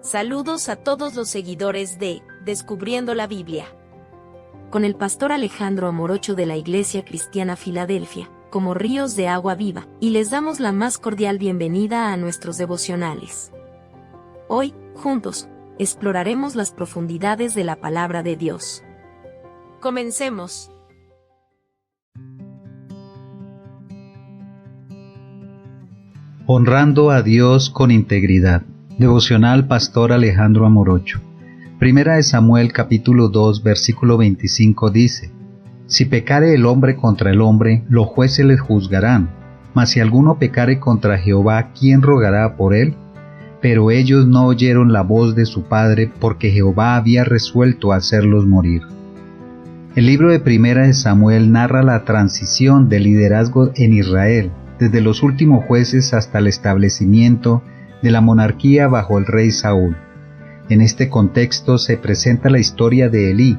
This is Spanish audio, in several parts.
Saludos a todos los seguidores de Descubriendo la Biblia. Con el pastor Alejandro Amorocho de la Iglesia Cristiana Filadelfia, como ríos de agua viva, y les damos la más cordial bienvenida a nuestros devocionales. Hoy, juntos, exploraremos las profundidades de la palabra de Dios. Comencemos. Honrando a Dios con integridad. Devocional Pastor Alejandro Amorocho. Primera de Samuel capítulo 2 versículo 25 dice: Si pecare el hombre contra el hombre, los jueces les juzgarán. Mas si alguno pecare contra Jehová, ¿quién rogará por él? Pero ellos no oyeron la voz de su padre, porque Jehová había resuelto hacerlos morir. El libro de Primera de Samuel narra la transición del liderazgo en Israel, desde los últimos jueces hasta el establecimiento de la monarquía bajo el rey Saúl. En este contexto se presenta la historia de Elí,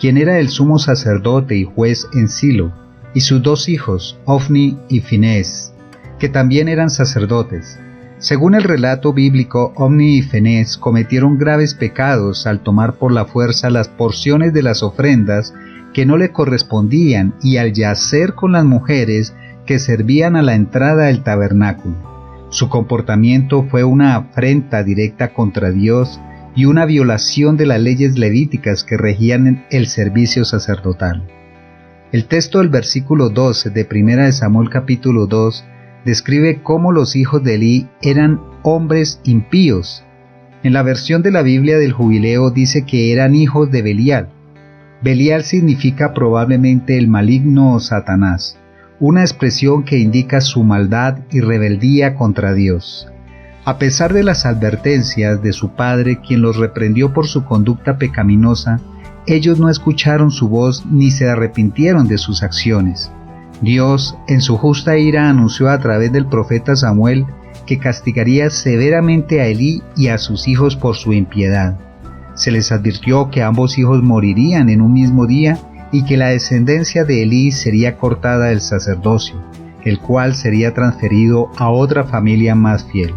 quien era el sumo sacerdote y juez en Silo, y sus dos hijos, Ofni y Finés, que también eran sacerdotes. Según el relato bíblico, Ofni y Finés cometieron graves pecados al tomar por la fuerza las porciones de las ofrendas que no le correspondían y al yacer con las mujeres que servían a la entrada del tabernáculo. Su comportamiento fue una afrenta directa contra Dios y una violación de las leyes levíticas que regían el servicio sacerdotal. El texto del versículo 12 de Primera de Samuel capítulo 2 describe cómo los hijos de Elí eran hombres impíos. En la versión de la Biblia del Jubileo dice que eran hijos de Belial. Belial significa probablemente el maligno o Satanás, una expresión que indica su maldad y rebeldía contra Dios. A pesar de las advertencias de su padre, quien los reprendió por su conducta pecaminosa, ellos no escucharon su voz ni se arrepintieron de sus acciones. Dios, en su justa ira, anunció a través del profeta Samuel que castigaría severamente a Elí y a sus hijos por su impiedad. Se les advirtió que ambos hijos morirían en un mismo día y que la descendencia de Elí sería cortada del sacerdocio, el cual sería transferido a otra familia más fiel.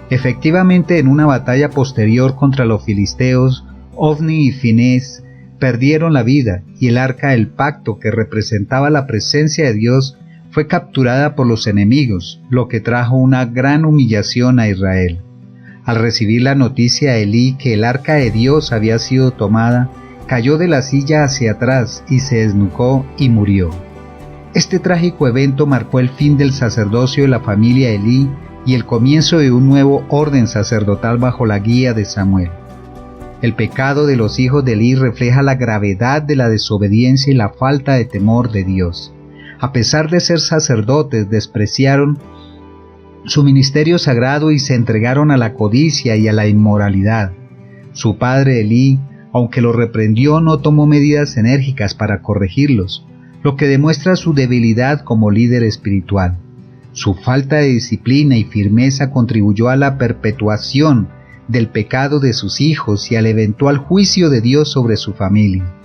Efectivamente, en una batalla posterior contra los filisteos, Ofni y Finés perdieron la vida y el arca del pacto, que representaba la presencia de Dios, fue capturada por los enemigos, lo que trajo una gran humillación a Israel. Al recibir la noticia Elí que el arca de Dios había sido tomada, cayó de la silla hacia atrás y se desnucó y murió. Este trágico evento marcó el fin del sacerdocio de la familia Elí y el comienzo de un nuevo orden sacerdotal bajo la guía de Samuel. El pecado de los hijos de Elí refleja la gravedad de la desobediencia y la falta de temor de Dios. A pesar de ser sacerdotes, despreciaron su ministerio sagrado y se entregaron a la codicia y a la inmoralidad. Su padre Elí, aunque lo reprendió, no tomó medidas enérgicas para corregirlos, lo que demuestra su debilidad como líder espiritual. Su falta de disciplina y firmeza contribuyó a la perpetuación del pecado de sus hijos y al eventual juicio de Dios sobre su familia.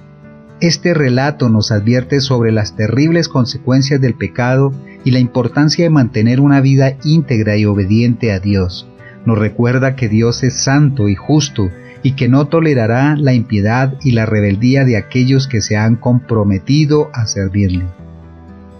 Este relato nos advierte sobre las terribles consecuencias del pecado y la importancia de mantener una vida íntegra y obediente a Dios. Nos recuerda que Dios es santo y justo y que no tolerará la impiedad y la rebeldía de aquellos que se han comprometido a servirle.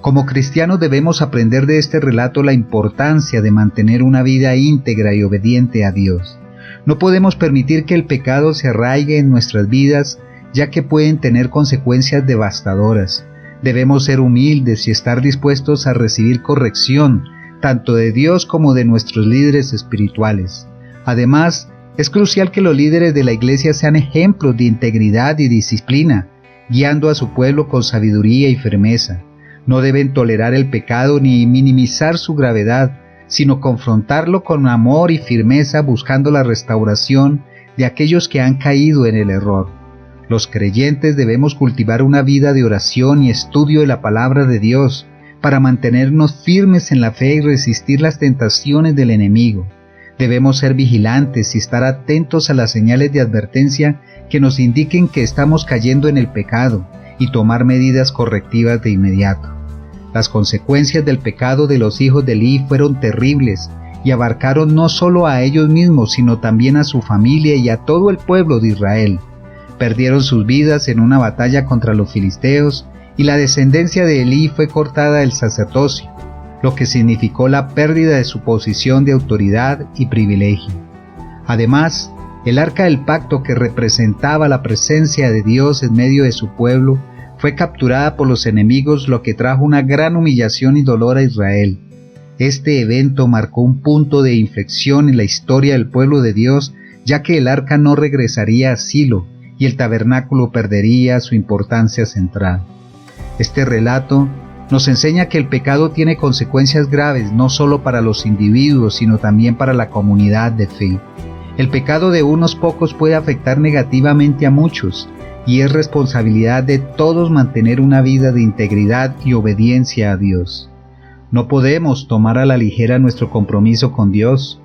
Como cristianos debemos aprender de este relato la importancia de mantener una vida íntegra y obediente a Dios. No podemos permitir que el pecado se arraigue en nuestras vidas, ya que pueden tener consecuencias devastadoras. Debemos ser humildes y estar dispuestos a recibir corrección, tanto de Dios como de nuestros líderes espirituales. Además, es crucial que los líderes de la iglesia sean ejemplos de integridad y disciplina, guiando a su pueblo con sabiduría y firmeza. No deben tolerar el pecado ni minimizar su gravedad, sino confrontarlo con amor y firmeza, buscando la restauración de aquellos que han caído en el error. Los creyentes debemos cultivar una vida de oración y estudio de la palabra de Dios para mantenernos firmes en la fe y resistir las tentaciones del enemigo. Debemos ser vigilantes y estar atentos a las señales de advertencia que nos indiquen que estamos cayendo en el pecado y tomar medidas correctivas de inmediato. Las consecuencias del pecado de los hijos de Elí fueron terribles y abarcaron no solo a ellos mismos, sino también a su familia y a todo el pueblo de Israel. Perdieron sus vidas en una batalla contra los filisteos, y la descendencia de Elí fue cortada del sacerdocio, lo que significó la pérdida de su posición de autoridad y privilegio. Además, el arca del pacto, que representaba la presencia de Dios en medio de su pueblo, fue capturada por los enemigos, lo que trajo una gran humillación y dolor a Israel. Este evento marcó un punto de inflexión en la historia del pueblo de Dios, ya que el arca no regresaría a Silo y el tabernáculo perdería su importancia central. Este relato nos enseña que el pecado tiene consecuencias graves no solo para los individuos, sino también para la comunidad de fe. El pecado de unos pocos puede afectar negativamente a muchos, y es responsabilidad de todos mantener una vida de integridad y obediencia a Dios. No podemos tomar a la ligera nuestro compromiso con Dios.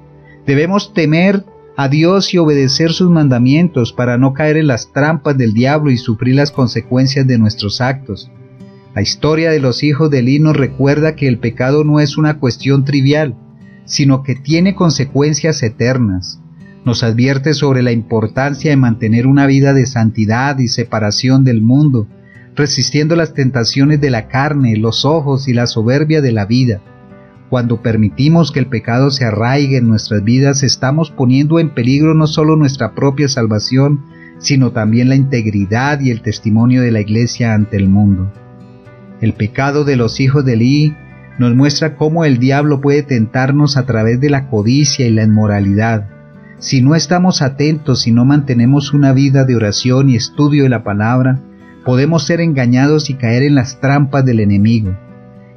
Debemos temer a Dios y obedecer sus mandamientos para no caer en las trampas del diablo y sufrir las consecuencias de nuestros actos. La historia de los hijos de Elí nos recuerda que el pecado no es una cuestión trivial, sino que tiene consecuencias eternas. Nos advierte sobre la importancia de mantener una vida de santidad y separación del mundo, resistiendo las tentaciones de la carne, los ojos y la soberbia de la vida. Cuando permitimos que el pecado se arraigue en nuestras vidas, estamos poniendo en peligro no solo nuestra propia salvación, sino también la integridad y el testimonio de la Iglesia ante el mundo. El pecado de los hijos de Elí nos muestra cómo el diablo puede tentarnos a través de la codicia y la inmoralidad. Si no estamos atentos y no mantenemos una vida de oración y estudio de la palabra, podemos ser engañados y caer en las trampas del enemigo.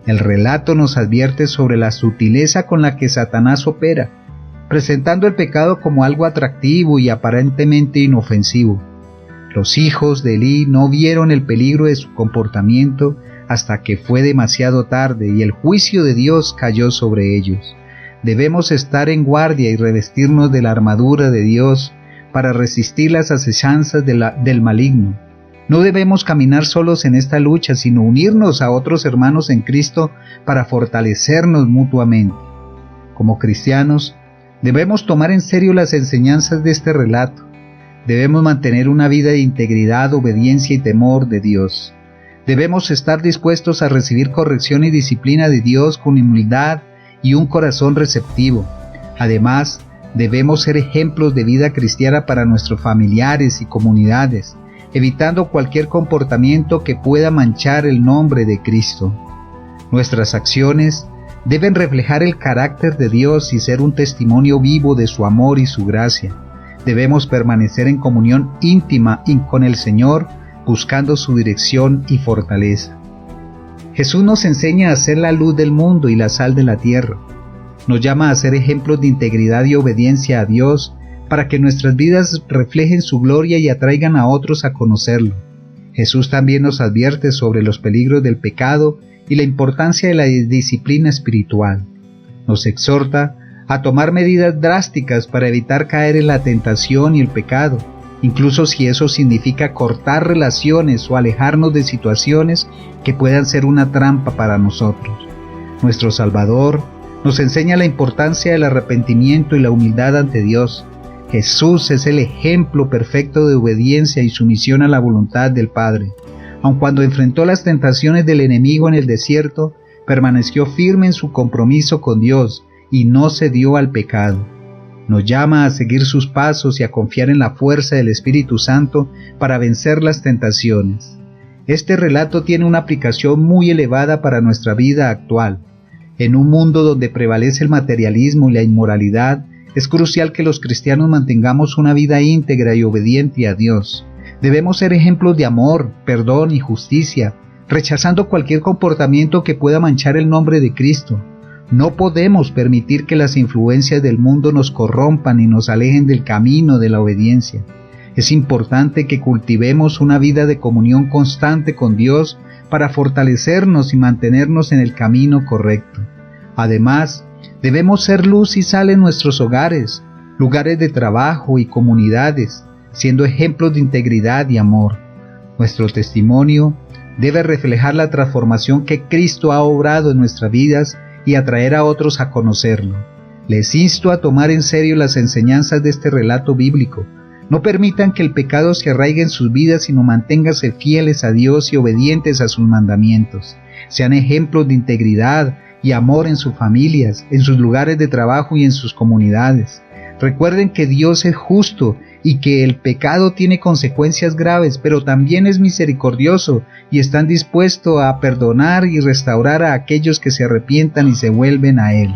El relato nos advierte sobre la sutileza con la que Satanás opera, presentando el pecado como algo atractivo y aparentemente inofensivo. Los hijos de Elí no vieron el peligro de su comportamiento hasta que fue demasiado tarde y el juicio de Dios cayó sobre ellos. Debemos estar en guardia y revestirnos de la armadura de Dios para resistir las acechanzas del maligno. No debemos caminar solos en esta lucha, sino unirnos a otros hermanos en Cristo para fortalecernos mutuamente. Como cristianos, debemos tomar en serio las enseñanzas de este relato. Debemos mantener una vida de integridad, obediencia y temor de Dios. Debemos estar dispuestos a recibir corrección y disciplina de Dios con humildad y un corazón receptivo. Además, debemos ser ejemplos de vida cristiana para nuestros familiares y comunidades, evitando cualquier comportamiento que pueda manchar el nombre de Cristo. Nuestras acciones deben reflejar el carácter de Dios y ser un testimonio vivo de su amor y su gracia. Debemos permanecer en comunión íntima con el Señor, buscando su dirección y fortaleza. Jesús nos enseña a ser la luz del mundo y la sal de la tierra. Nos llama a ser ejemplos de integridad y obediencia a Dios para que nuestras vidas reflejen su gloria y atraigan a otros a conocerlo. Jesús también nos advierte sobre los peligros del pecado y la importancia de la disciplina espiritual. Nos exhorta a tomar medidas drásticas para evitar caer en la tentación y el pecado, incluso si eso significa cortar relaciones o alejarnos de situaciones que puedan ser una trampa para nosotros. Nuestro Salvador nos enseña la importancia del arrepentimiento y la humildad ante Dios. Jesús es el ejemplo perfecto de obediencia y sumisión a la voluntad del Padre. Aun cuando enfrentó las tentaciones del enemigo en el desierto, permaneció firme en su compromiso con Dios y no cedió al pecado. Nos llama a seguir sus pasos y a confiar en la fuerza del Espíritu Santo para vencer las tentaciones. Este relato tiene una aplicación muy elevada para nuestra vida actual. En un mundo donde prevalece el materialismo y la inmoralidad, es crucial que los cristianos mantengamos una vida íntegra y obediente a Dios. Debemos ser ejemplos de amor, perdón y justicia, rechazando cualquier comportamiento que pueda manchar el nombre de Cristo. No podemos permitir que las influencias del mundo nos corrompan y nos alejen del camino de la obediencia. Es importante que cultivemos una vida de comunión constante con Dios para fortalecernos y mantenernos en el camino correcto. Además, debemos ser luz y sal en nuestros hogares, lugares de trabajo y comunidades, siendo ejemplos de integridad y amor. Nuestro testimonio debe reflejar la transformación que Cristo ha obrado en nuestras vidas y atraer a otros a conocerlo. Les insto a tomar en serio las enseñanzas de este relato bíblico. No permitan que el pecado se arraigue en sus vidas, sino manténganse fieles a Dios y obedientes a sus mandamientos. Sean ejemplos de integridad y amor en sus familias, en sus lugares de trabajo y en sus comunidades. Recuerden que Dios es justo y que el pecado tiene consecuencias graves, pero también es misericordioso y está dispuesto a perdonar y restaurar a aquellos que se arrepientan y se vuelven a Él.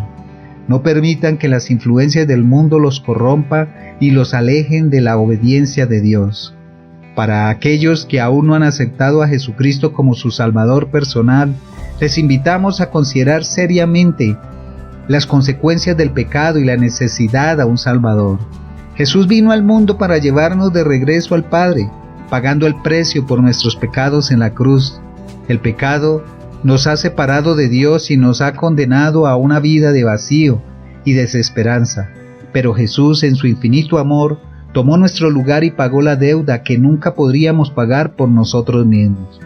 No permitan que las influencias del mundo los corrompan y los alejen de la obediencia de Dios. Para aquellos que aún no han aceptado a Jesucristo como su Salvador personal, les invitamos a considerar seriamente las consecuencias del pecado y la necesidad a un Salvador. Jesús vino al mundo para llevarnos de regreso al Padre, pagando el precio por nuestros pecados en la cruz. El pecado nos ha separado de Dios y nos ha condenado a una vida de vacío y desesperanza. Pero Jesús, en su infinito amor, tomó nuestro lugar y pagó la deuda que nunca podríamos pagar por nosotros mismos.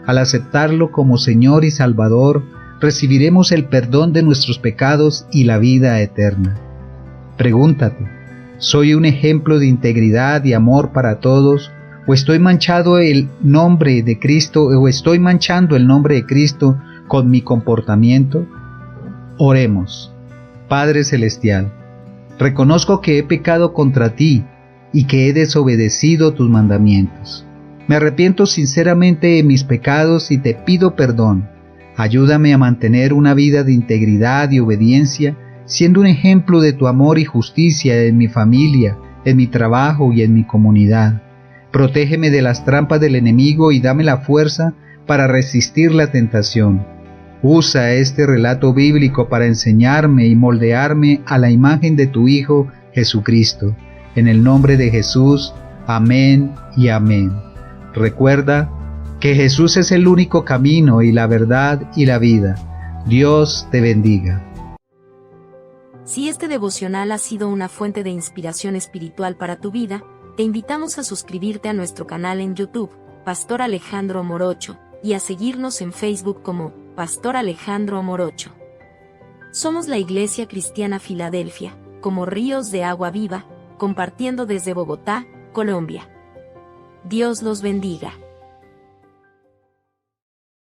Al aceptarlo como Señor y Salvador, recibiremos el perdón de nuestros pecados y la vida eterna. Pregúntate, ¿soy un ejemplo de integridad y amor para todos? ¿O estoy manchando el nombre de Cristo con mi comportamiento? Oremos. Padre Celestial, reconozco que he pecado contra ti y que he desobedecido tus mandamientos. Me arrepiento sinceramente de mis pecados y te pido perdón. Ayúdame a mantener una vida de integridad y obediencia, siendo un ejemplo de tu amor y justicia en mi familia, en mi trabajo y en mi comunidad. Protégeme de las trampas del enemigo y dame la fuerza para resistir la tentación. Usa este relato bíblico para enseñarme y moldearme a la imagen de tu Hijo Jesucristo. En el nombre de Jesús, amén y amén. Recuerda que Jesús es el único camino y la verdad y la vida. Dios te bendiga. Si este devocional ha sido una fuente de inspiración espiritual para tu vida, te invitamos a suscribirte a nuestro canal en YouTube, Pastor Alejandro Morocho, y a seguirnos en Facebook como Pastor Alejandro Morocho. Somos la Iglesia Cristiana Filadelfia, como ríos de agua viva, compartiendo desde Bogotá, Colombia. Dios los bendiga.